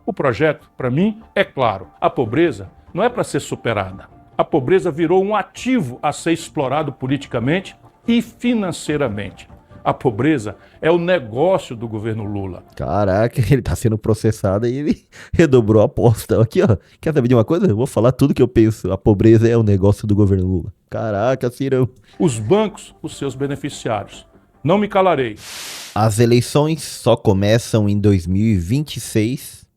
O projeto, para mim, é claro. A pobreza não é para ser superada. A pobreza virou um ativo a ser explorado politicamente e financeiramente. A pobreza é o negócio do governo Lula. Caraca, ele tá sendo processado e ele redobrou a aposta. Aqui, ó. Quer saber de uma coisa? Eu vou falar tudo que eu penso. A pobreza é o negócio do governo Lula. Caraca, Cirão. Os bancos, os seus beneficiários. Não me calarei. As eleições só começam em 2026,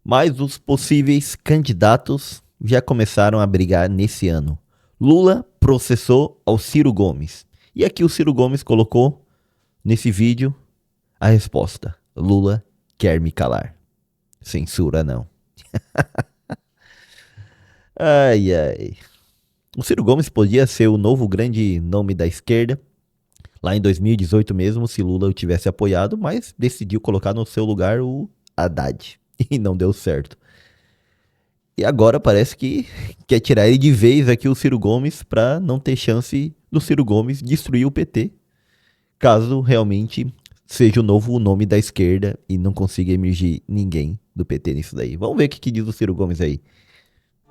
mas os possíveis candidatos já começaram a brigar nesse ano. Lula processou ao Ciro Gomes. E aqui o Ciro Gomes colocou nesse vídeo a resposta. Lula quer me calar. Censura não. Ai, ai. O Ciro Gomes podia ser o novo grande nome da esquerda. Lá em 2018 mesmo, se Lula o tivesse apoiado, mas decidiu colocar no seu lugar o Haddad. E não deu certo. E agora parece que quer tirar ele de vez aqui o Ciro Gomes para não ter chance do Ciro Gomes destruir o PT. Caso realmente seja o novo nome da esquerda e não consiga emergir ninguém do PT nisso daí. Vamos ver o que diz o Ciro Gomes aí.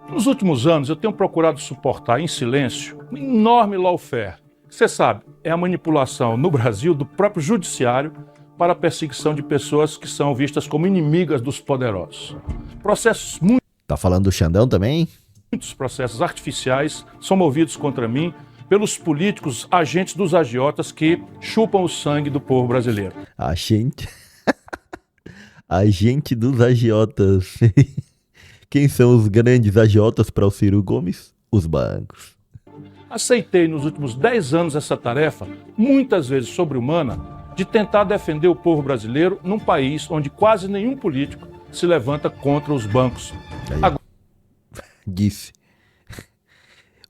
Nos últimos anos, eu tenho procurado suportar em silêncio um enorme lawfare. Você sabe, é a manipulação no Brasil do próprio judiciário para a perseguição de pessoas que são vistas como inimigas dos poderosos. Processos Tá falando do Xandão também? Muitos processos artificiais são movidos contra mim pelos políticos agentes dos agiotas que chupam o sangue do povo brasileiro. Agente. Agente dos agiotas. Quem são os grandes agiotas para o Ciro Gomes? Os bancos. Aceitei nos últimos 10 anos essa tarefa, muitas vezes sobre-humana, de tentar defender o povo brasileiro num país onde quase nenhum político se levanta contra os bancos. Agora... Disse.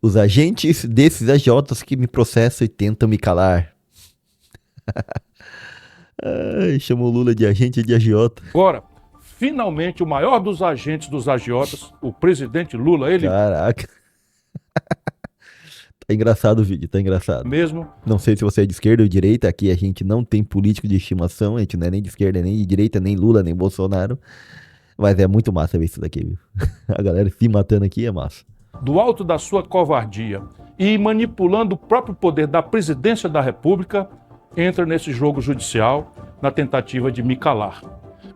Os agentes desses agiotas que me processam e tentam me calar. Ai, chamou Lula de agente de agiota. Agora, finalmente, o maior dos agentes dos agiotas, o presidente Lula, ele... Caraca. Tá engraçado o vídeo, tá engraçado. Mesmo. Não sei se você é de esquerda ou de direita, aqui a gente não tem político de estimação, a gente não é nem de esquerda, nem de direita, nem Lula, nem Bolsonaro. Mas é muito massa ver isso daqui, viu? A galera se matando aqui é massa. Do alto da sua covardia e manipulando o próprio poder da presidência da República, entra nesse jogo judicial na tentativa de me calar.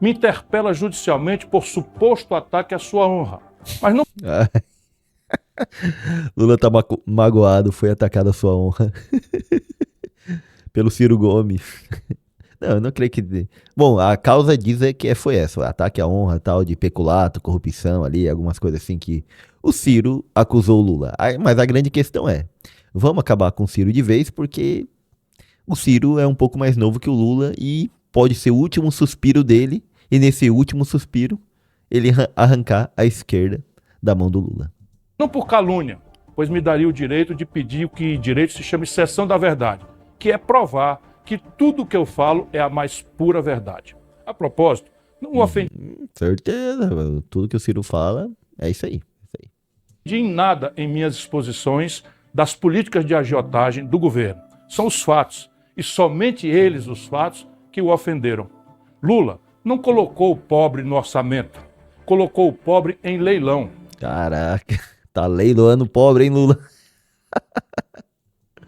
Me interpela judicialmente por suposto ataque à sua honra. Mas não... Lula tá magoado, foi atacado a sua honra. Pelo Ciro Gomes. Não, eu não creio que... Bom, a causa diz que foi essa, ataque à honra, tal, de peculato, corrupção ali, algumas coisas assim que o Ciro acusou o Lula. Mas a grande questão é, vamos acabar com o Ciro de vez, porque o Ciro é um pouco mais novo que o Lula e pode ser o último suspiro dele, e nesse último suspiro, ele arrancar a esquerda da mão do Lula. Não por calúnia, pois me daria o direito de pedir o que direito se chama exceção da verdade, que é provar que tudo que eu falo é a mais pura verdade. A propósito, não ofendi certeza, tudo que o Ciro fala é isso aí. em nada em minhas exposições das políticas de agiotagem do governo. São os fatos, e somente eles, os fatos, que o ofenderam. Lula não colocou o pobre no orçamento, colocou o pobre em leilão. Caraca, tá leiloando o pobre, hein, Lula?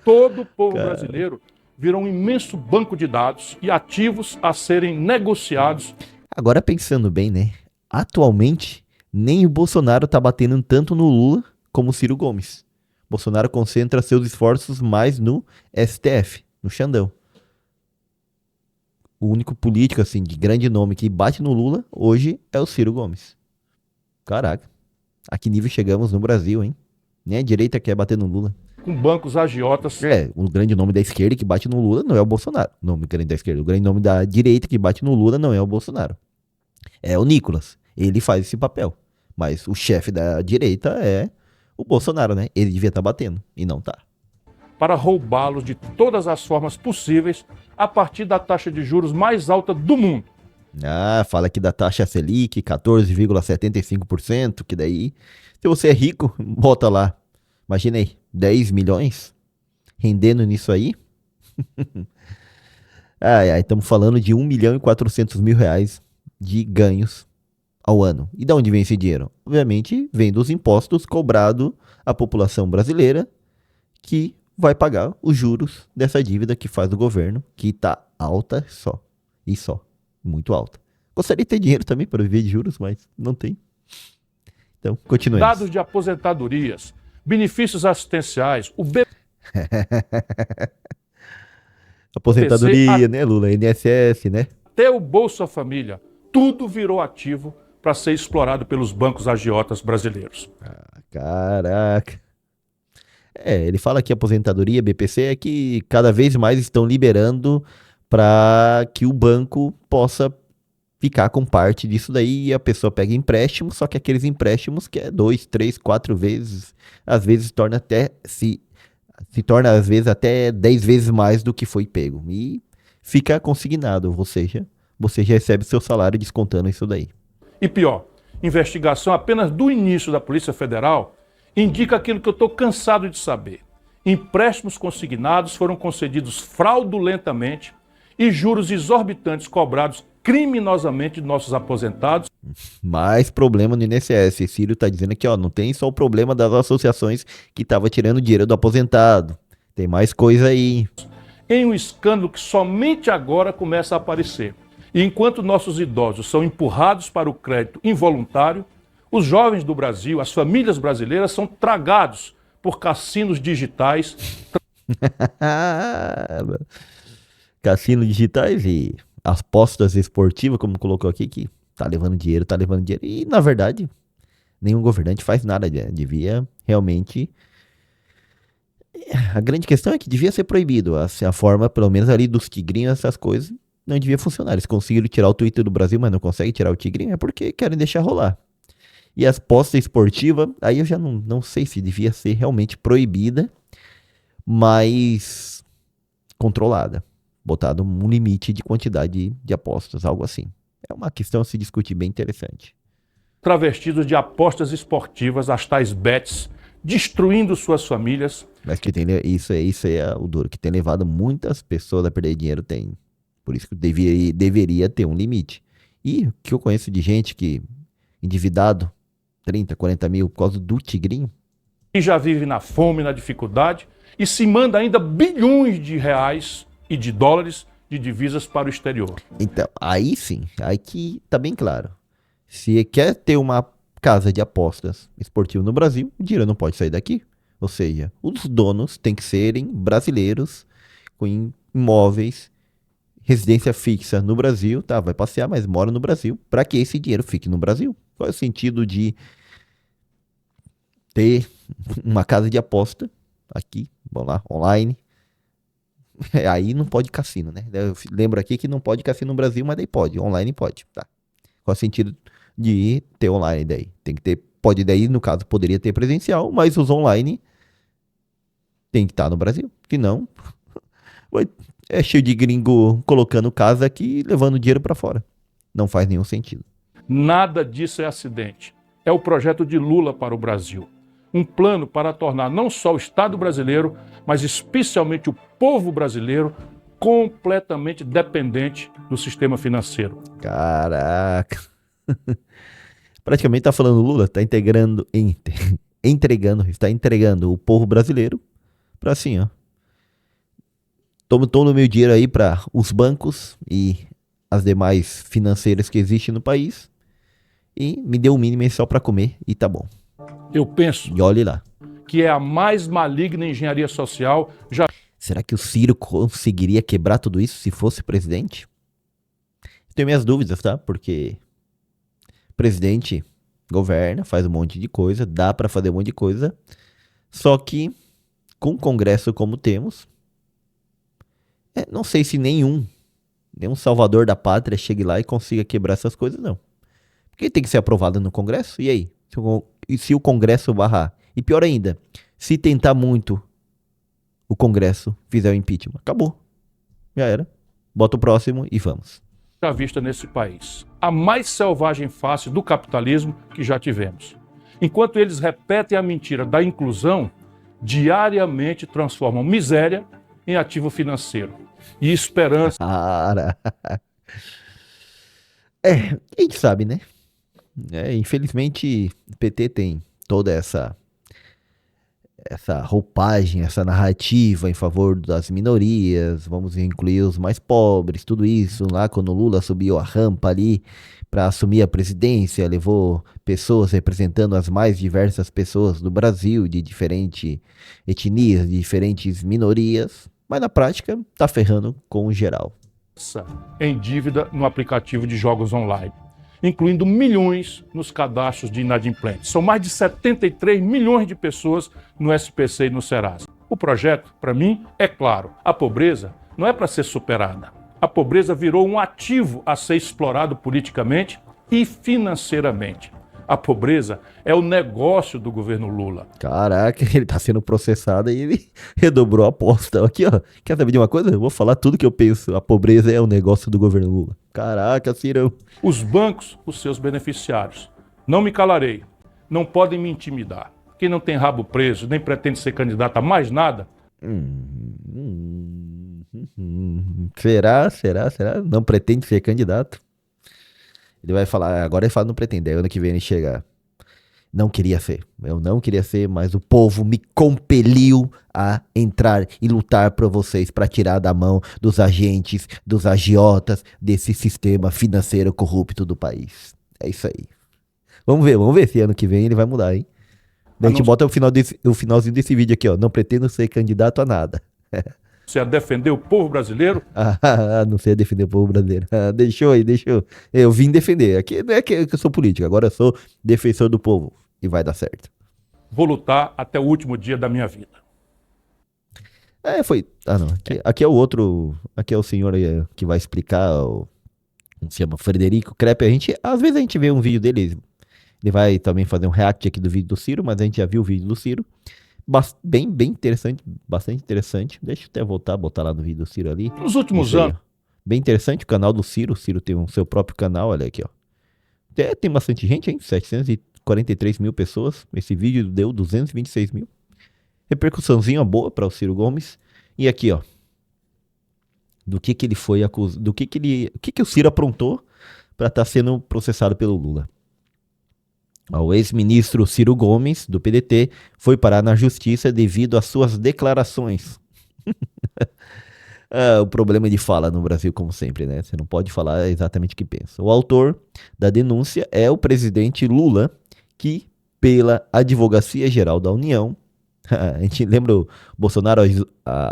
Todo o povo brasileiro virou um imenso banco de dados e ativos a serem negociados. Agora pensando bem, né? Atualmente, nem o Bolsonaro tá batendo tanto no Lula como o Ciro Gomes. Bolsonaro concentra seus esforços mais no STF, no Xandão. O único político, assim, de grande nome que bate no Lula hoje é o Ciro Gomes. Caraca, a que nível chegamos no Brasil, hein? Nem a direita quer bater no Lula. Com bancos agiotas. O grande nome da esquerda que bate no Lula não é o Bolsonaro. O nome grande da esquerda. O grande nome da direita que bate no Lula não é o Bolsonaro. É o Nicolas. Ele faz esse papel. Mas o chefe da direita é o Bolsonaro, né? Ele devia estar batendo e não tá. Para roubá-los de todas as formas possíveis a partir da taxa de juros mais alta do mundo. Ah, fala aqui da taxa Selic, 14,75%, que daí, se você é rico, bota lá. Imagina aí, 10 milhões rendendo nisso aí. Estamos falando de 1.400.000 reais de ganhos ao ano. E de onde vem esse dinheiro? Obviamente, vem dos impostos cobrados à população brasileira, que vai pagar os juros dessa dívida que faz o governo, que está alta só. E só. Muito alta. Gostaria de ter dinheiro também para viver de juros, mas não tem. Então, continuemos. Dados de aposentadorias, benefícios assistenciais, o BPC, Aposentadoria, né, Lula? INSS, né? até o Bolsa Família, tudo virou ativo para ser explorado pelos bancos agiotas brasileiros. Caraca. Ele fala que a aposentadoria, BPC, é que cada vez mais estão liberando para que o banco possa ficar com parte disso daí e a pessoa pega empréstimo, só que aqueles empréstimos que é 2, 3, 4 vezes, às vezes torna até se torna às vezes até 10 vezes mais do que foi pego e fica consignado, ou seja, você já recebe seu salário descontando isso daí. E pior, investigação apenas do início da Polícia Federal indica aquilo que eu estou cansado de saber. Empréstimos consignados foram concedidos fraudulentamente e juros exorbitantes cobrados criminosamente de nossos aposentados. Mais problema no INSS. Círio tá dizendo aqui, ó, não tem só o problema das associações que tava tirando dinheiro do aposentado. Tem mais coisa aí. Em um escândalo que somente agora começa a aparecer. E enquanto nossos idosos são empurrados para o crédito involuntário, os jovens do Brasil, as famílias brasileiras são tragados por cassinos digitais. Cassinos digitais e apostas esportivas, como colocou aqui, que tá levando dinheiro. E, na verdade, nenhum governante faz nada. Devia realmente... A grande questão é que devia ser proibido. A forma, pelo menos ali dos tigrinhos, essas coisas, não devia funcionar. Eles conseguiram tirar o Twitter do Brasil, mas não conseguem tirar o tigrinho, é porque querem deixar rolar. E as apostas esportivas, aí eu já não sei se devia ser realmente proibida, mas controlada. Botado um limite de quantidade de apostas, algo assim. É uma questão a se discutir bem interessante. Travestidos de apostas esportivas, as tais bets, destruindo suas famílias. Mas que tem, isso é o duro, que tem levado muitas pessoas a perder dinheiro, tem. Por isso que deveria ter um limite. E o que eu conheço de gente que, endividado, 30, 40 mil por causa do tigrinho. E já vive na fome, na dificuldade, e se manda ainda bilhões de reais e de dólares de divisas para o exterior. Então, aí sim, aí que tá bem claro. Se quer ter uma casa de apostas esportiva no Brasil, o dinheiro não pode sair daqui. Ou seja, os donos têm que serem brasileiros, com imóveis, residência fixa no Brasil, tá? Vai passear, mas mora no Brasil, para que esse dinheiro fique no Brasil. Qual é o sentido de ter uma casa de aposta aqui, vamos lá, online? Aí não pode cassino, né? Eu lembro aqui que não pode cassino no Brasil, mas daí pode, online pode, tá? Qual é o sentido de ter online daí? Tem que ter, pode daí, no caso, poderia ter presencial, mas os online tem que estar no Brasil, senão é cheio de gringo colocando casa aqui e levando dinheiro para fora. Não faz nenhum sentido. Nada disso é acidente. É o projeto de Lula para o Brasil. Um plano para tornar não só o Estado brasileiro, mas especialmente o povo brasileiro, completamente dependente do sistema financeiro. Caraca. Praticamente tá falando Lula, tá entregando o povo brasileiro para assim, ó. Tomo meu dinheiro aí para os bancos e as demais financeiras que existem no país e me dê o mínimo só para comer e tá bom. Eu penso E olhe lá. que é a mais maligna engenharia social já. Será que o Ciro conseguiria quebrar tudo isso se fosse presidente? Tenho minhas dúvidas, tá? Porque presidente governa, faz um monte de coisa, dá para fazer um monte de coisa, só que com o Congresso como temos, não sei se nenhum salvador da pátria chegue lá e consiga quebrar essas coisas, não. Porque tem que ser aprovado no Congresso, e aí? Se o Congresso barrar? E pior ainda, se tentar muito o Congresso fizer o impeachment, acabou. Já era. Bota o próximo e vamos. Já vista nesse país. A mais selvagem face do capitalismo que já tivemos. Enquanto eles repetem a mentira da inclusão, diariamente transformam miséria em ativo financeiro. E esperança. Cara. A gente sabe, né? Infelizmente, o PT tem toda essa roupagem, essa narrativa em favor das minorias, vamos incluir os mais pobres, tudo isso. Lá quando o Lula subiu a rampa ali para assumir a presidência, levou pessoas representando as mais diversas pessoas do Brasil, de diferentes etnias, de diferentes minorias, mas na prática tá ferrando com o geral. Em dívida no aplicativo de jogos online, incluindo milhões nos cadastros de inadimplentes. São mais de 73 milhões de pessoas no SPC e no Serasa. O projeto, para mim, é claro. A pobreza não é para ser superada. A pobreza virou um ativo a ser explorado politicamente e financeiramente. A pobreza é o negócio do governo Lula. Caraca, ele tá sendo processado e ele redobrou a aposta. Aqui, ó. Quer saber de uma coisa? Eu vou falar tudo que eu penso. A pobreza é o negócio do governo Lula. Caraca, Ciro. Os bancos, os seus beneficiários. Não me calarei. Não podem me intimidar. Quem não tem rabo preso, nem pretende ser candidato a mais nada. Será? Não pretende ser candidato? Ele vai falar, agora ele fala não pretende, aí ano que vem ele chega. Não queria ser, eu não queria ser, mas o povo me compeliu a entrar e lutar por vocês para tirar da mão dos agentes, dos agiotas, desse sistema financeiro corrupto do país. É isso aí. Vamos ver se ano que vem ele vai mudar, hein? A gente bota o finalzinho desse vídeo aqui, ó. Não pretendo ser candidato a nada. Você a defender o povo brasileiro? Não sei defender o povo brasileiro. Deixou. Eu vim defender. Aqui não é que eu sou político, agora eu sou defensor do povo. E vai dar certo. Vou lutar até o último dia da minha vida. Foi. Não. Aqui é o outro. Aqui é o senhor que vai explicar. Se chama Frederico Krepp. Às vezes a gente vê um vídeo dele. Ele vai também fazer um react aqui do vídeo do Ciro, mas a gente já viu o vídeo do Ciro. Bem interessante, bastante interessante. Deixa eu até botar lá no vídeo do Ciro ali. Nos últimos anos. Bem interessante o canal do Ciro. O Ciro tem o seu próprio canal, olha aqui, ó. Tem bastante gente, hein? 743 mil pessoas. Esse vídeo deu 226 mil. Repercussãozinha boa para o Ciro Gomes. E aqui, ó. Do que ele foi acusado. O que o Ciro aprontou para estar sendo processado pelo Lula. O ex-ministro Ciro Gomes, do PDT, foi parar na justiça devido às suas declarações. O problema de fala no Brasil, como sempre, né? Você não pode falar exatamente o que pensa. O autor da denúncia é o presidente Lula, que, pela Advocacia Geral da União, a gente lembra o Bolsonaro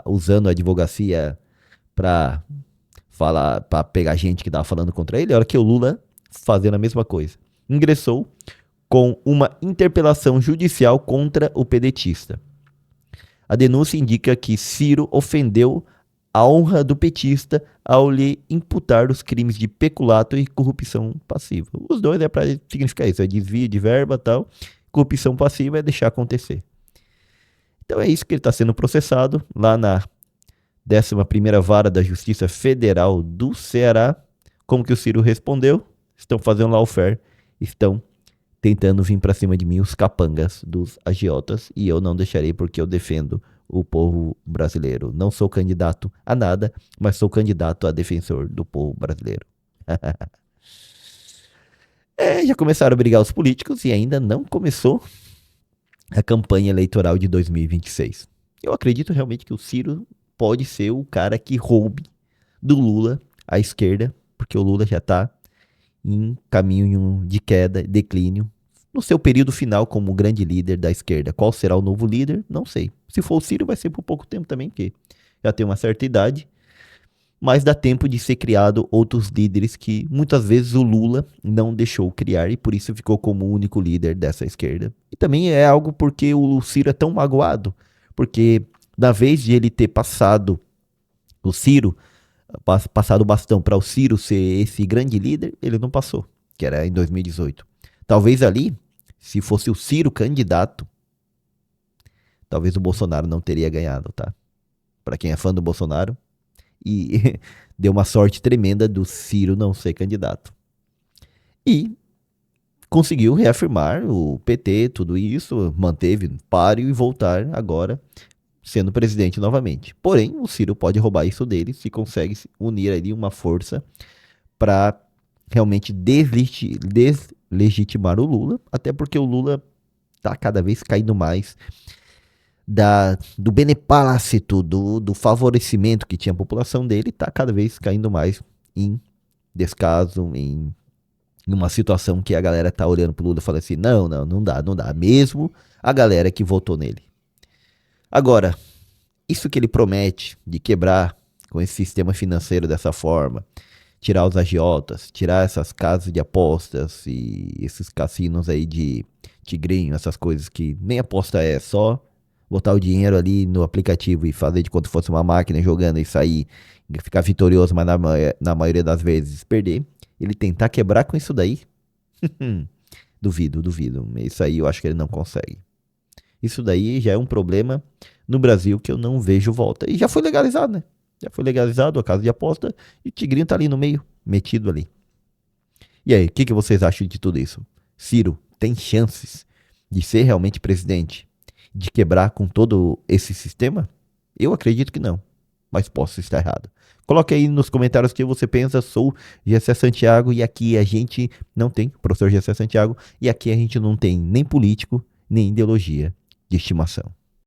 usando a advocacia para pegar gente que estava falando contra ele, a hora que o Lula fazendo a mesma coisa. Ingressou com uma interpelação judicial contra o pedetista. A denúncia indica que Ciro ofendeu a honra do petista ao lhe imputar os crimes de peculato e corrupção passiva. Os dois é para significar isso, é desvio de verba e tal. Corrupção passiva é deixar acontecer. Então é isso que ele está sendo processado lá na 11ª Vara da Justiça Federal do Ceará. Como que o Ciro respondeu? Estão fazendo lawfare, estão tentando vir para cima de mim os capangas dos agiotas e eu não deixarei porque eu defendo o povo brasileiro. Não sou candidato a nada, mas sou candidato a defensor do povo brasileiro. Já começaram a brigar os políticos e ainda não começou a campanha eleitoral de 2026. Eu acredito realmente que o Ciro pode ser o cara que roube do Lula à esquerda, porque o Lula já está em caminho de queda, declínio, no seu período final como grande líder da esquerda. Qual será o novo líder? Não sei. Se for o Ciro, vai ser por pouco tempo também, porque já tem uma certa idade, mas dá tempo de ser criado outros líderes que muitas vezes o Lula não deixou criar e por isso ficou como o único líder dessa esquerda. E também é algo porque o Ciro é tão magoado, porque na vez de ele ter passado o bastão para o Ciro ser esse grande líder, ele não passou, que era em 2018. Talvez ali, se fosse o Ciro candidato, talvez o Bolsonaro não teria ganhado, tá? Para quem é fã do Bolsonaro, e deu uma sorte tremenda do Ciro não ser candidato. E conseguiu reafirmar o PT, tudo isso, manteve páreo e voltar agora sendo presidente novamente. Porém, o Ciro pode roubar isso dele se consegue unir ali uma força para realmente deslegitimar o Lula, até porque o Lula tá cada vez caindo mais do beneplácito, do favorecimento que tinha a população dele, tá cada vez caindo mais em descaso, em uma situação que a galera tá olhando pro Lula e fala assim, não dá, mesmo a galera que votou nele. Agora, isso que ele promete de quebrar com esse sistema financeiro dessa forma, tirar os agiotas, tirar essas casas de apostas e esses cassinos aí de tigrinho, essas coisas que nem aposta é, só botar o dinheiro ali no aplicativo e fazer de conta fosse uma máquina jogando e sair, e ficar vitorioso, mas na maioria das vezes perder. Ele tentar quebrar com isso daí, duvido. Isso aí eu acho que ele não consegue. Isso daí já é um problema no Brasil que eu não vejo volta. E já foi legalizado, né? Já foi legalizado a casa de aposta e o tigrinho tá ali no meio, metido ali. E aí, o que vocês acham de tudo isso? Ciro tem chances de ser realmente presidente? De quebrar com todo esse sistema? Eu acredito que não, mas posso estar errado. Coloque aí nos comentários o que você pensa. Sou Gessé Santiago e aqui a gente não tem, professor Gessé Santiago, e aqui a gente não tem nem político, nem ideologia de estimação.